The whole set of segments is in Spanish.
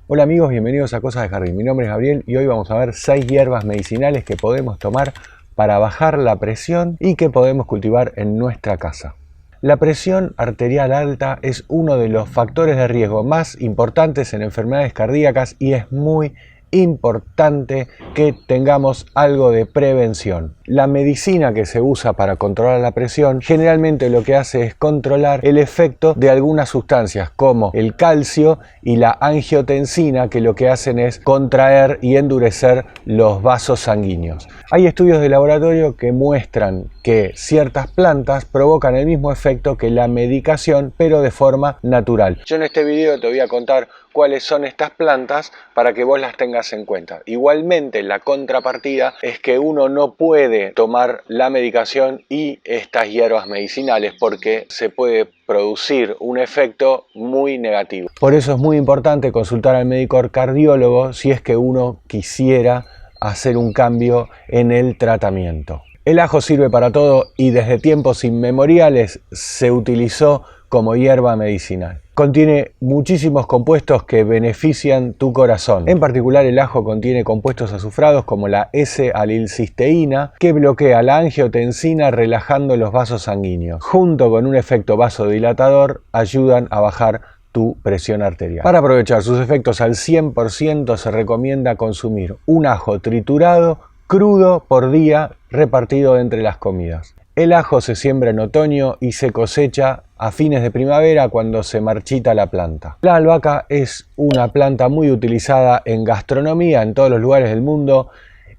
Hola amigos, bienvenidos a Cosas de Jardín. Mi nombre es Gabriel y hoy vamos a ver 6 hierbas medicinales que podemos tomar para bajar la presión y que podemos cultivar en nuestra casa. La presión arterial alta es uno de los factores de riesgo más importantes en enfermedades cardíacas y es muy importante que tengamos algo de prevención. La medicina que se usa para controlar la presión generalmente lo que hace es controlar el efecto de algunas sustancias como el calcio y la angiotensina, que lo que hacen es contraer y endurecer los vasos sanguíneos. Hay estudios de laboratorio que muestran que ciertas plantas provocan el mismo efecto que la medicación, pero de forma natural. Yo en este video te voy a contar cuáles son estas plantas para que vos las tengas en cuenta. Igualmente, la contrapartida es que uno no puede tomar la medicación y estas hierbas medicinales porque se puede producir un efecto muy negativo. Por eso es muy importante consultar al médico cardiólogo si es que uno quisiera hacer un cambio en el tratamiento. El ajo sirve para todo y desde tiempos inmemoriales se utilizó como hierba medicinal. Contiene muchísimos compuestos que benefician tu corazón. En particular, el ajo contiene compuestos azufrados como la S-alilcisteína, que bloquea la angiotensina relajando los vasos sanguíneos. Junto con un efecto vasodilatador, ayudan a bajar tu presión arterial. Para aprovechar sus efectos al 100% se recomienda consumir un ajo triturado crudo por día, repartido entre las comidas. El ajo se siembra en otoño y se cosecha a fines de primavera cuando se marchita la planta. La albahaca es una planta muy utilizada en gastronomía en todos los lugares del mundo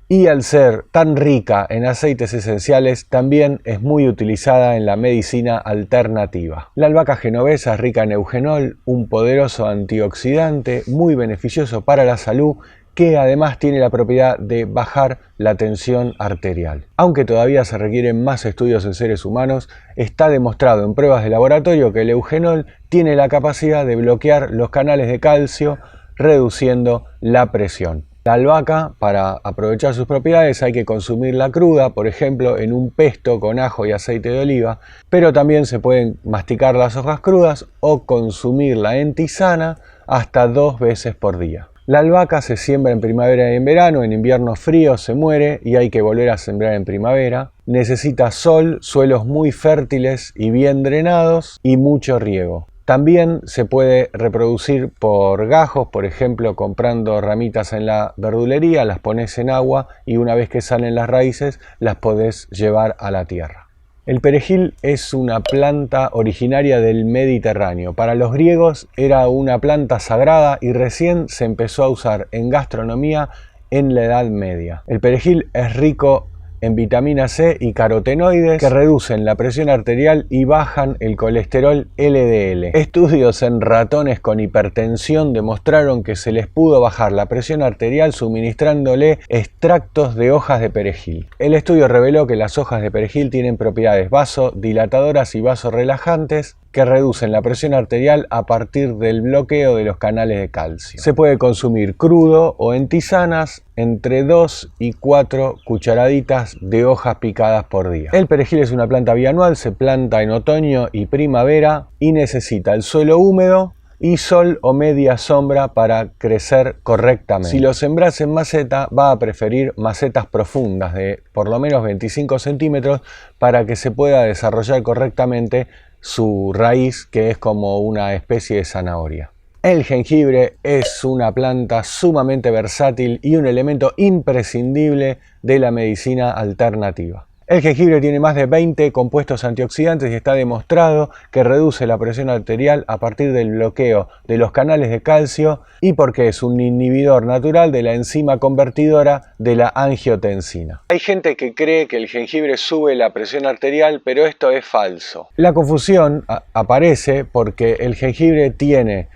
y al ser tan rica en aceites esenciales también es muy utilizada en la medicina alternativa. La albahaca genovesa es rica en eugenol, un poderoso antioxidante muy beneficioso para la salud, que además tiene la propiedad de bajar la tensión arterial. Aunque todavía se requieren más estudios en seres humanos, está demostrado en pruebas de laboratorio que el eugenol tiene la capacidad de bloquear los canales de calcio, reduciendo la presión. La albahaca, para aprovechar sus propiedades, hay que consumirla cruda, por ejemplo, en un pesto con ajo y aceite de oliva, pero también se pueden masticar las hojas crudas o consumirla en tisana hasta 2 veces por día. La albahaca se siembra en primavera y en verano, en invierno frío se muere y hay que volver a sembrar en primavera. Necesita sol, suelos muy fértiles y bien drenados y mucho riego. También se puede reproducir por gajos, por ejemplo comprando ramitas en la verdulería, las pones en agua y una vez que salen las raíces las podés llevar a la tierra. El perejil es una planta originaria del Mediterráneo. Para los griegos era una planta sagrada y recién se empezó a usar en gastronomía en la Edad Media. El perejil es rico en vitamina C y carotenoides que reducen la presión arterial y bajan el colesterol LDL. Estudios en ratones con hipertensión demostraron que se les pudo bajar la presión arterial suministrándole extractos de hojas de perejil. El estudio reveló que las hojas de perejil tienen propiedades vasodilatadoras y vasorelajantes que reducen la presión arterial a partir del bloqueo de los canales de calcio. Se puede consumir crudo o en tisanas entre 2 y 4 cucharaditas de hojas picadas por día. El perejil es una planta bianual, se planta en otoño y primavera y necesita el suelo húmedo y sol o media sombra para crecer correctamente. Si lo sembras en maceta, va a preferir macetas profundas de por lo menos 25 centímetros para que se pueda desarrollar correctamente su raíz, que es como una especie de zanahoria. El jengibre es una planta sumamente versátil y un elemento imprescindible de la medicina alternativa. El jengibre tiene más de 20 compuestos antioxidantes y está demostrado que reduce la presión arterial a partir del bloqueo de los canales de calcio y porque es un inhibidor natural de la enzima convertidora de la angiotensina. Hay gente que cree que el jengibre sube la presión arterial, pero esto es falso. La confusión aparece porque el jengibre tiene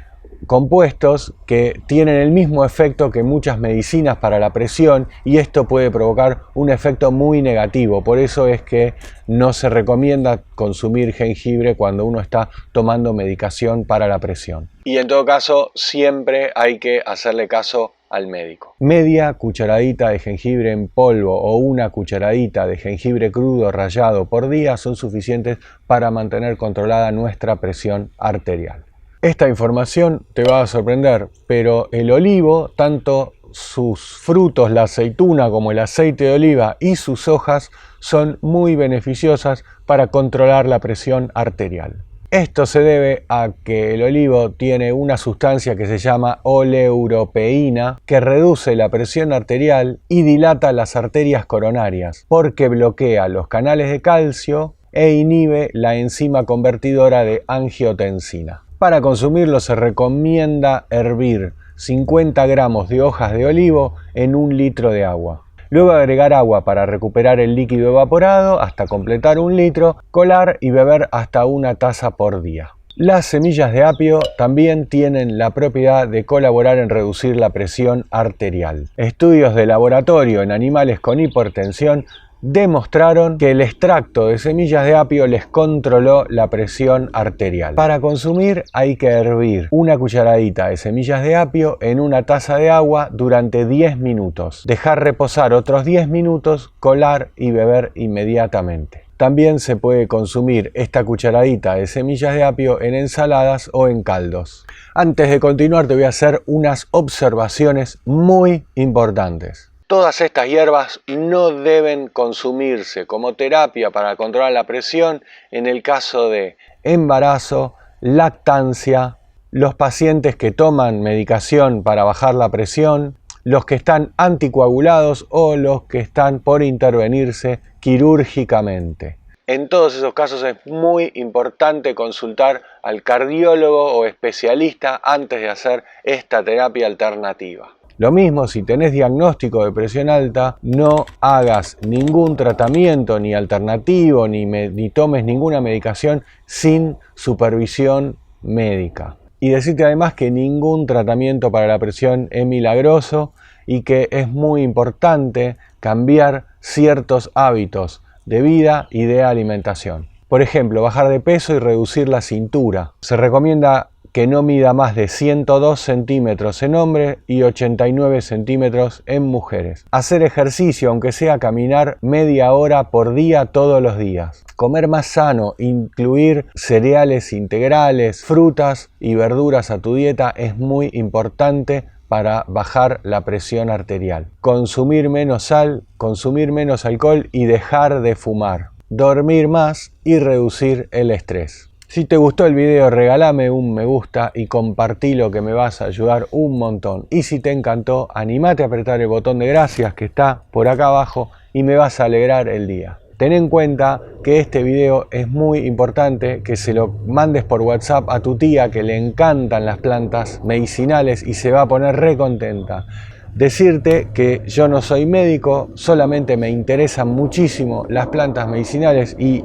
compuestos que tienen el mismo efecto que muchas medicinas para la presión y esto puede provocar un efecto muy negativo. Por eso es que no se recomienda consumir jengibre cuando uno está tomando medicación para la presión. Y en todo caso, siempre hay que hacerle caso al médico. Media cucharadita de jengibre en polvo o una cucharadita de jengibre crudo rallado por día son suficientes para mantener controlada nuestra presión arterial. Esta información te va a sorprender, pero el olivo, tanto sus frutos, la aceituna como el aceite de oliva y sus hojas son muy beneficiosas para controlar la presión arterial. Esto se debe a que el olivo tiene una sustancia que se llama oleuropeína que reduce la presión arterial y dilata las arterias coronarias porque bloquea los canales de calcio e inhibe la enzima convertidora de angiotensina. Para consumirlo se recomienda hervir 50 gramos de hojas de olivo en 1 litro de agua. Luego agregar agua para recuperar el líquido evaporado hasta completar 1 litro, colar y beber hasta 1 taza por día. Las semillas de apio también tienen la propiedad de colaborar en reducir la presión arterial. Estudios de laboratorio en animales con hipertensión demostraron que el extracto de semillas de apio les controló la presión arterial. Para consumir hay que hervir 1 cucharadita de semillas de apio en 1 taza de agua durante 10 minutos. Dejar reposar otros 10 minutos, colar y beber inmediatamente. También se puede consumir esta cucharadita de semillas de apio en ensaladas o en caldos. Antes de continuar te voy a hacer unas observaciones muy importantes. Todas estas hierbas no deben consumirse como terapia para controlar la presión en el caso de embarazo, lactancia, los pacientes que toman medicación para bajar la presión, los que están anticoagulados o los que están por intervenirse quirúrgicamente. En todos esos casos es muy importante consultar al cardiólogo o especialista antes de hacer esta terapia alternativa. Lo mismo, si tenés diagnóstico de presión alta, no hagas ningún tratamiento ni alternativo ni tomes ninguna medicación sin supervisión médica. Y decirte además que ningún tratamiento para la presión es milagroso y que es muy importante cambiar ciertos hábitos de vida y de alimentación. Por ejemplo, bajar de peso y reducir la cintura. Se recomienda que no mida más de 102 centímetros en hombres y 89 centímetros en mujeres. Hacer ejercicio, aunque sea caminar media hora por día todos los días. Comer más sano, incluir cereales integrales, frutas y verduras a tu dieta es muy importante para bajar la presión arterial. Consumir menos sal, consumir menos alcohol y dejar de fumar. Dormir más y reducir el estrés. Si te gustó el video, regálame un me gusta y compartilo, que me vas a ayudar un montón. Y si te encantó, animate a apretar el botón de gracias que está por acá abajo y me vas a alegrar el día. Ten en cuenta que este video es muy importante que se lo mandes por WhatsApp a tu tía, que le encantan las plantas medicinales y se va a poner re contenta. Decirte que yo no soy médico, solamente me interesan muchísimo las plantas medicinales y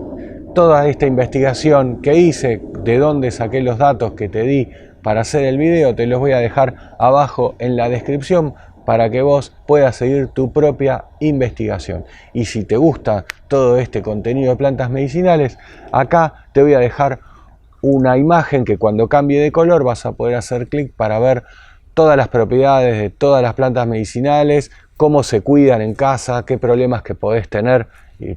toda esta investigación que hice, de dónde saqué los datos que te di para hacer el video, te los voy a dejar abajo en la descripción para que vos puedas seguir tu propia investigación. Y si te gusta todo este contenido de plantas medicinales, acá te voy a dejar una imagen que cuando cambie de color vas a poder hacer clic para ver todas las propiedades de todas las plantas medicinales, cómo se cuidan en casa, qué problemas que podés tener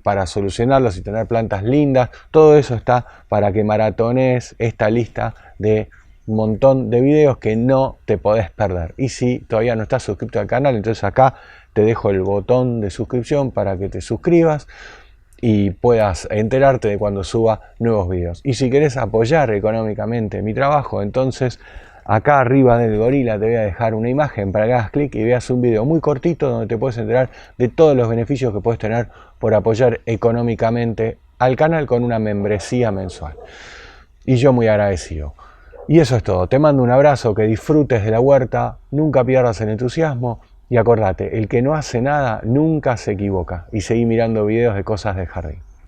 para solucionarlos y tener plantas lindas. Todo eso está para que maratones esta lista de un montón de videos que no te podés perder. Y si todavía no estás suscrito al canal, entonces acá te dejo el botón de suscripción para que te suscribas y puedas enterarte de cuando suba nuevos videos. Y si querés apoyar económicamente mi trabajo, entonces acá arriba del gorila te voy a dejar una imagen para que hagas clic y veas un video muy cortito donde te puedes enterar de todos los beneficios que puedes tener por apoyar económicamente al canal con una membresía mensual. Y yo muy agradecido. Y eso es todo. Te mando un abrazo, que disfrutes de la huerta, nunca pierdas el entusiasmo y acordate, el que no hace nada nunca se equivoca. Y seguí mirando videos de cosas del jardín.